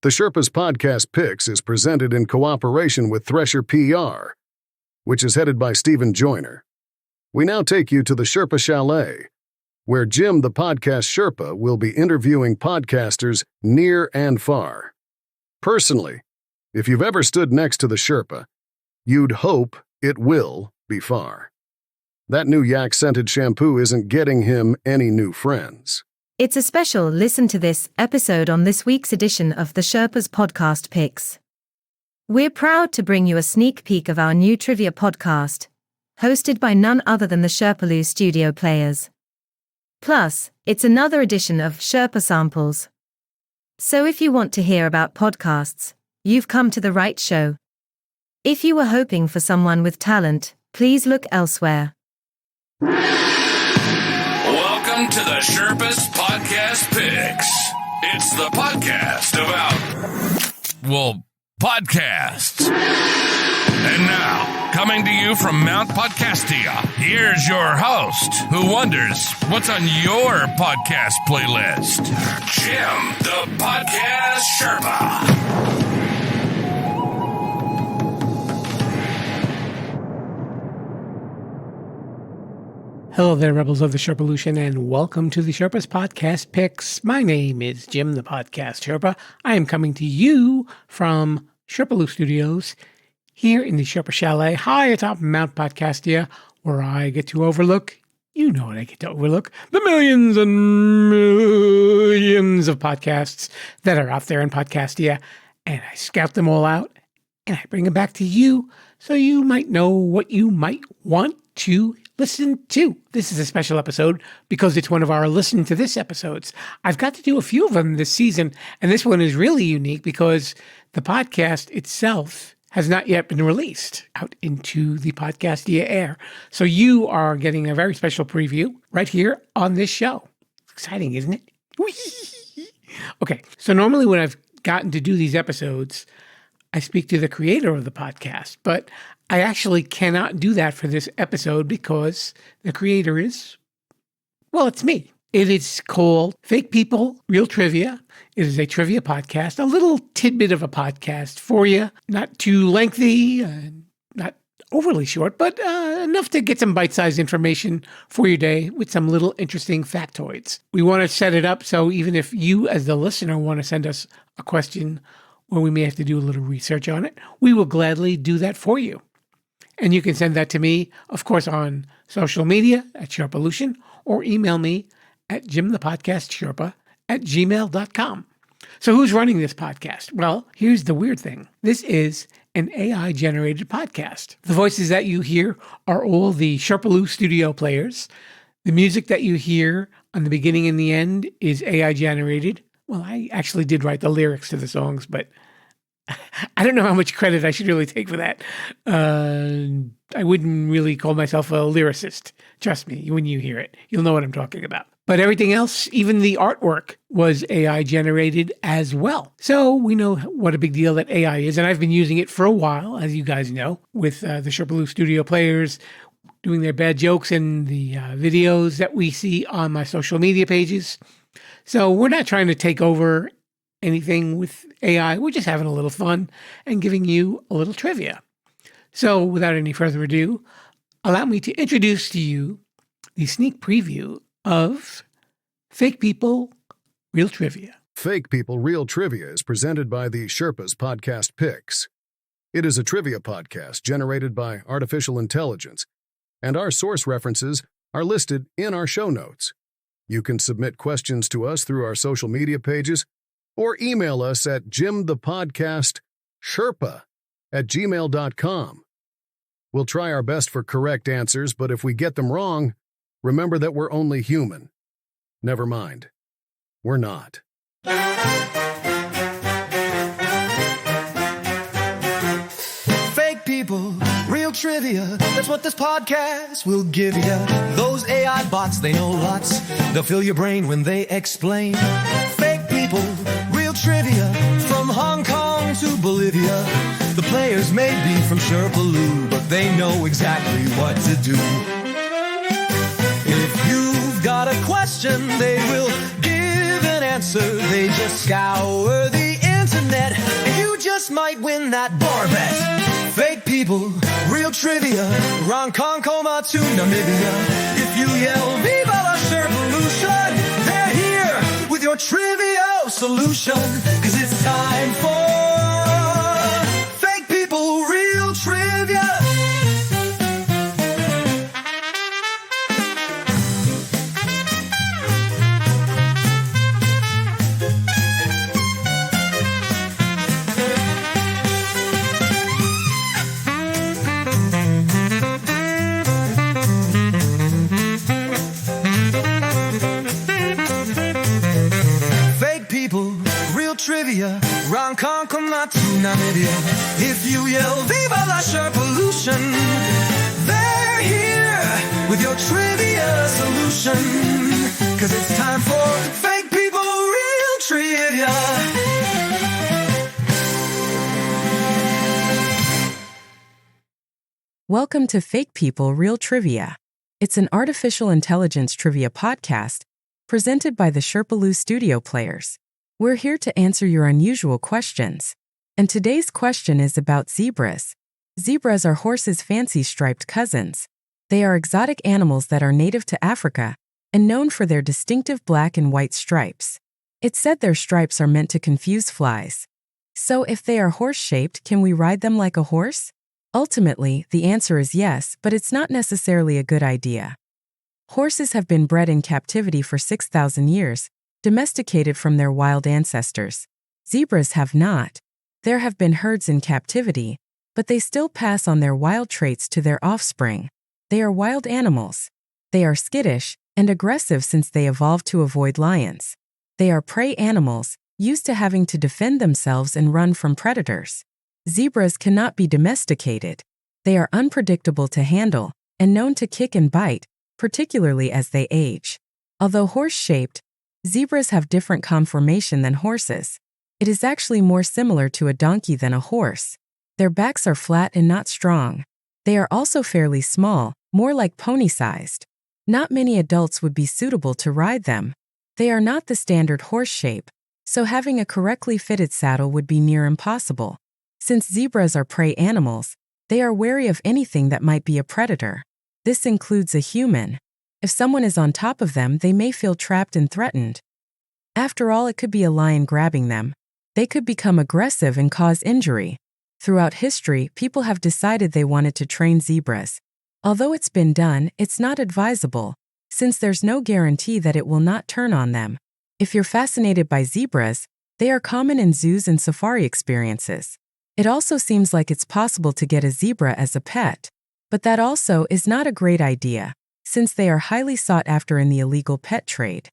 The Sherpa's Podcast Picks is presented in cooperation with Thresher PR, which is headed by Stephen Joyner. We now take you to the Sherpa Chalet, where Jim the Podcast Sherpa will be interviewing podcasters near and far. Personally, if you've ever stood next to the Sherpa, you'd hope it will be far. That new yak-scented shampoo isn't getting him any new friends. It's a special listen to this episode on this week's edition of the Sherpa's Podcast Picks. We're proud to bring you a sneak peek of our new trivia podcast, hosted by none other than the Sherpaloo studio players. Plus, it's another edition of Sherpa Samples. So if you want to hear about podcasts, you've come to the right show. If you were hoping for someone with talent, please look elsewhere. Welcome to the Sherpa's Podcast Picks. It's the podcast about, podcasts. And now, coming to you from Mount Podcastia, here's your host, who wonders what's on your podcast playlist, Jim the Podcast Sherpa. Hello there, Rebels of the Sherpalution, and welcome to the Sherpa's Podcast Picks. My name is Jim the Podcast Sherpa. I am coming to you from Sherpaloo Studios here in the Sherpa Chalet, high atop Mount Podcastia, where I get to overlook, you know what I get to overlook, the millions and millions of podcasts that are out there in Podcastia, and I scout them all out, and I bring them back to you so you might know what you might want to listen to. This is a special episode because it's one of our Listen to This episodes. I've got to do a few of them this season, and this one is really unique because the podcast itself has not yet been released out into the Podcastia air. So you are getting a very special preview right here on this show. Exciting, isn't it? Whee! Okay, so normally when I've gotten to do these episodes, I speak to the creator of the podcast, but I actually cannot do that for this episode because the creator is, well, it's me. It is called Fake People, Real Trivia. It is a trivia podcast, a little tidbit of a podcast for you. Not too lengthy, not overly short, but enough to get some bite-sized information for your day with some little interesting factoids. We want to set it up so even if you as the listener want to send us a question where we may have to do a little research on it, we will gladly do that for you. And you can send that to me, of course, on social media at Sherpalution, or email me at jimthepodcastsherpa@gmail.com. So who's running this podcast? Well, here's the weird thing. This is an AI-generated podcast. The voices that you hear are all the Sherpaloo studio players. The music that you hear on the beginning and the end is AI-generated. Well, I actually did write the lyrics to the songs, but I don't know how much credit I should really take for that. I wouldn't really call myself a lyricist. Trust me, when you hear it, you'll know what I'm talking about. But everything else, even the artwork, was AI generated as well. So we know what a big deal that AI is, and I've been using it for a while, as you guys know, with the Sherpaloo studio players doing their bad jokes and the videos that we see on my social media pages. So we're not trying to take over anything with AI. We're just having a little fun and giving you a little trivia. So without any further ado, allow me to introduce to you the sneak preview of Fake People, Real Trivia. Fake People, Real Trivia is presented by the Sherpa's Podcast Picks. It is a trivia podcast generated by artificial intelligence, and our source references are listed in our show notes. You can submit questions to us through our social media pages or email us at jimthepodcastsherpa@gmail.com. We'll try our best for correct answers, but if we get them wrong, remember that we're only human. Never mind. We're not. Fake people, real trivia. That's what this podcast will give you. Those AI bots, they know lots. They'll fill your brain when they explain. Fake people, real trivia. From Hong Kong to Bolivia. The players may be from Sherpaloo, but they know exactly what to do. If you've got a question, they will give an answer. They just scour the internet just might win that bar bet. Fake people, real trivia, Ron Concoma to Namibia. If you yell Viva la Sherpolution, they're here with your trivia solution. Cause it's time for Fake People, Real Trivia. Trivia, Ron Concoma to Namibia. If you yell Viva la Sherpolution, they're here with your trivia solution. Cause it's time for Fake People, Real Trivia. Welcome to Fake People, Real Trivia. It's an artificial intelligence trivia podcast presented by the Sherpaloo Studio Players. We're here to answer your unusual questions. And today's question is about zebras. Zebras are horses' fancy striped cousins. They are exotic animals that are native to Africa and known for their distinctive black and white stripes. It's said their stripes are meant to confuse flies. So if they are horse-shaped, can we ride them like a horse? Ultimately, the answer is yes, but it's not necessarily a good idea. Horses have been bred in captivity for 6,000 years, domesticated from their wild ancestors. Zebras have not. There have been herds in captivity, but they still pass on their wild traits to their offspring. They are wild animals. They are skittish and aggressive since they evolved to avoid lions. They are prey animals, used to having to defend themselves and run from predators. Zebras cannot be domesticated. They are unpredictable to handle and known to kick and bite, particularly as they age. Although horse-shaped, zebras have different conformation than horses. It is actually more similar to a donkey than a horse. Their backs are flat and not strong. They are also fairly small, more like pony-sized. Not many adults would be suitable to ride them. They are not the standard horse shape, so having a correctly fitted saddle would be near impossible. Since zebras are prey animals, they are wary of anything that might be a predator. This includes a human. If someone is on top of them, they may feel trapped and threatened. After all, it could be a lion grabbing them. They could become aggressive and cause injury. Throughout history, people have decided they wanted to train zebras. Although it's been done, it's not advisable, since there's no guarantee that it will not turn on them. If you're fascinated by zebras, they are common in zoos and safari experiences. It also seems like it's possible to get a zebra as a pet. But that also is not a great idea, since they are highly sought after in the illegal pet trade.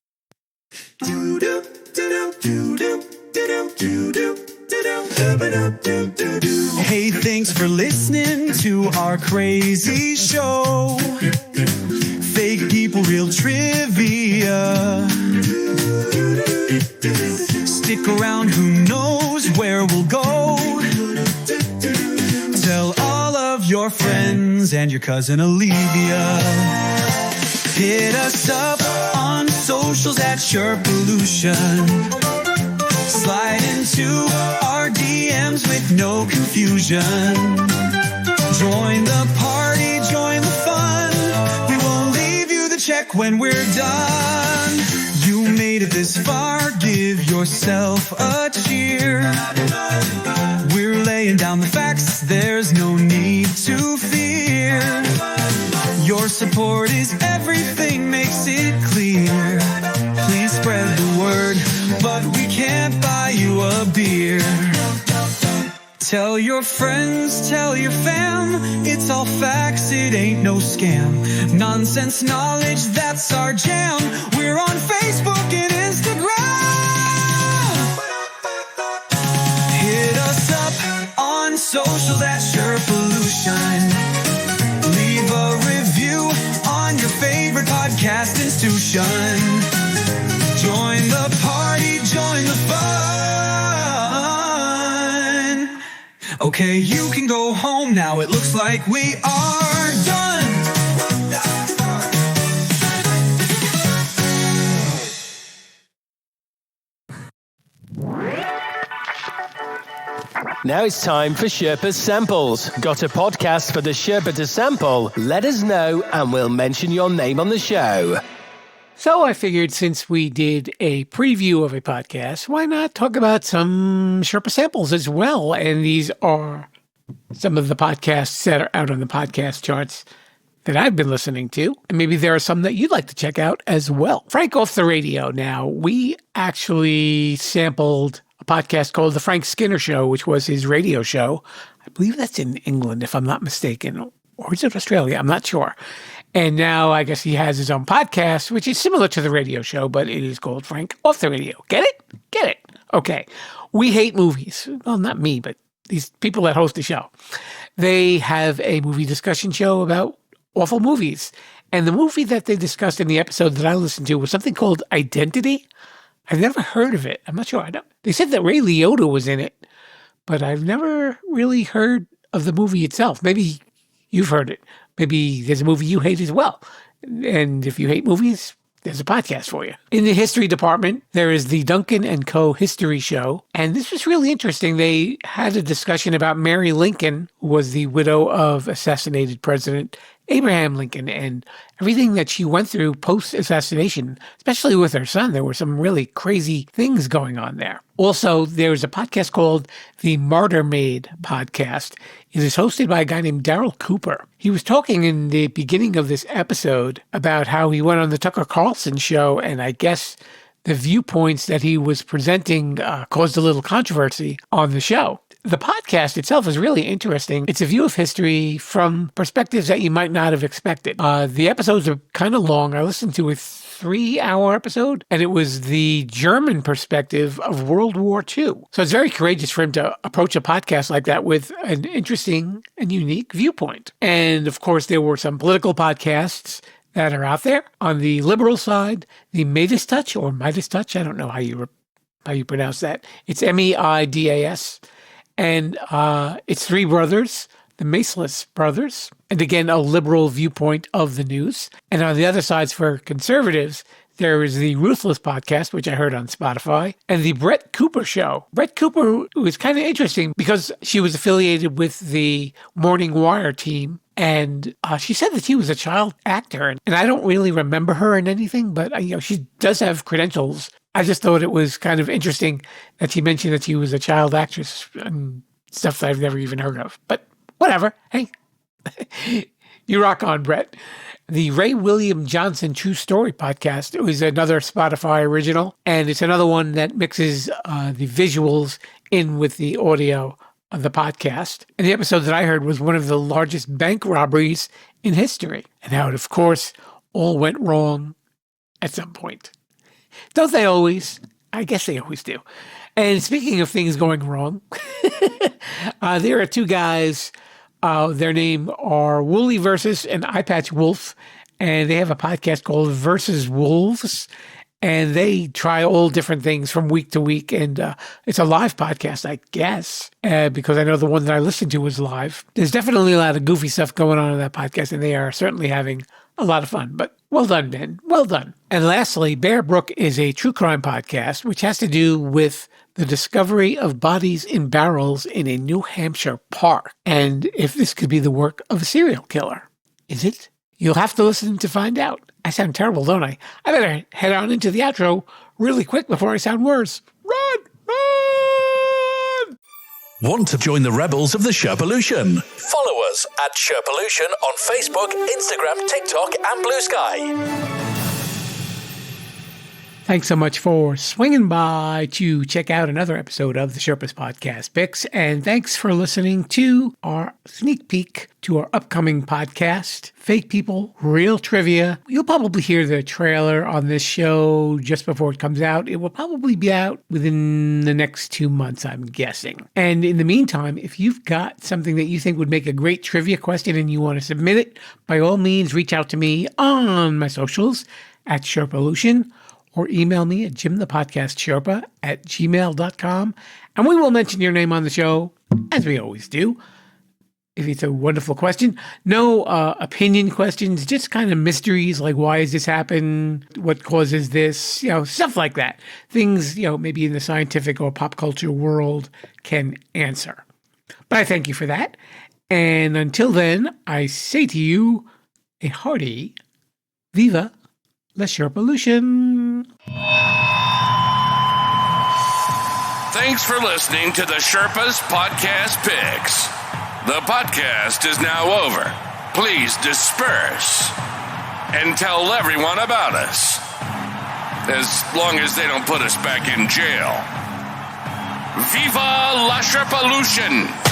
Hey, thanks for listening to our crazy show. Fake People, Real Trivia. Stick around, who knows where we'll go. Tell all of your friends and your cousin Olivia. Hit us up on socials at Sherpolution. Slide into our DMs with no confusion. Join the party, join the fun. We won't leave you the check when we're done. You made it this far, give yourself a cheer. We're laying down the facts, there's no need to fear. Your support is everything, makes it clear. Please spread the word, but we can't buy you a beer. Tell your friends, tell your fam, it's all facts, it ain't no scam. Nonsense knowledge, that's our jam. We're on Facebook and Instagram. Hit us up on social at Sherpolution. Leave a review on your favorite podcast institution. Join the party, join the fun. Okay, you can go home now. It looks like we are done. Now it's time for Sherpa's Samples. Got a podcast for the Sherpa to sample? Let us know and we'll mention your name on the show. So I figured since we did a preview of a podcast, why not talk about some Sherpa samples as well? And these are some of the podcasts that are out on the podcast charts that I've been listening to. And maybe there are some that you'd like to check out as well. Frank Off the Radio. Now, we actually sampled a podcast called The Frank Skinner Show, which was his radio show. I believe that's in England, if I'm not mistaken. Or is it Australia? I'm not sure. And now I guess he has his own podcast, which is similar to the radio show, but it is called Frank Off the Radio. Get it? Get it. Okay. We hate movies. Well, not me, but these people that host the show. They have a movie discussion show about awful movies. And the movie that they discussed in the episode that I listened to was something called Identity. I've never heard of it. I'm not sure. They said that Ray Liotta was in it, but I've never really heard of the movie itself. Maybe you've heard it. Maybe there's a movie you hate as well. And if you hate movies, there's a podcast for you. In the history department, there is the Duncan and Co. History Show. And this was really interesting. They had a discussion about Mary Lincoln, who was the widow of assassinated President Abraham Lincoln, and everything that she went through post-assassination, especially with her son. There were some really crazy things going on there. Also, there's a podcast called the Martyr Maid podcast. It is hosted by a guy named Daryl Cooper. He was talking in the beginning of this episode about how he went on the Tucker Carlson show, and I guess the viewpoints that he was presenting caused a little controversy on the show. The podcast itself is really interesting. It's a view of history from perspectives that you might not have expected. The episodes are kind of long. I listened to a 3-hour episode, and it was the German perspective of World War II. So it's very courageous for him to approach a podcast like that with an interesting and unique viewpoint. And of course, there were some political podcasts that are out there. On the liberal side, the Midas Touch, or Midas Touch, I don't know how you pronounce that. It's Meidas. And it's three brothers, the Maceless brothers, and again, a liberal viewpoint of the news. And on the other sides for conservatives, there is the Ruthless podcast, which I heard on Spotify, and the Brett Cooper Show. Brett Cooper was kind of interesting because she was affiliated with the Morning Wire team. And she said that she was a child actor. And I don't really remember her in anything, but she does have credentials. I just thought it was kind of interesting that she mentioned that she was a child actress and stuff that I've never even heard of. But whatever. Hey, you rock on, Brett. The Ray William Johnson True Story podcast is another Spotify original, and it's another one that mixes the visuals in with the audio of the podcast. And the episode that I heard was one of the largest bank robberies in history, and how it, of course, all went wrong at some point. Don't they always? I guess they always do. And speaking of things going wrong, there are two guys. Their name are Woolly Versus and Eyepatch Wolf, and they have a podcast called Versus Wolves, and they try all different things from week to week, and it's a live podcast, I guess, because I know the one that I listened to was live. There's definitely a lot of goofy stuff going on in that podcast, and they are certainly having a lot of fun, but well done, Ben. Well done. And lastly, Bear Brook is a true crime podcast, which has to do with the discovery of bodies in barrels in a New Hampshire park, and if this could be the work of a serial killer. Is it? You'll have to listen to find out. I sound terrible, don't I? I better head on into the outro really quick before I sound worse. Run! Run! Want to join the rebels of the Sherpalution? Follow us at Sherpalution on Facebook, Instagram, TikTok, and Blue Sky. Thanks so much for swinging by to check out another episode of the Sherpa's Podcast Picks. And thanks for listening to our sneak peek to our upcoming podcast, Fake People, Real Trivia. You'll probably hear the trailer on this show just before it comes out. It will probably be out within the next 2 months, I'm guessing. And in the meantime, if you've got something that you think would make a great trivia question and you want to submit it, by all means, reach out to me on my socials at Sherpalution, or email me at jimthepodcastsherpa@gmail.com, and we will mention your name on the show, as we always do, if it's a wonderful question. No opinion questions, just kind of mysteries like why does this happen, what causes this, stuff like that. Things, maybe in the scientific or pop culture world can answer. But I thank you for that. And until then, I say to you a hearty Viva la Sherpolution. Thanks for listening to the Sherpas Podcast Picks. The podcast is now over. Please disperse and tell everyone about us. As long as they don't put us back in jail. Viva la Sherpolution!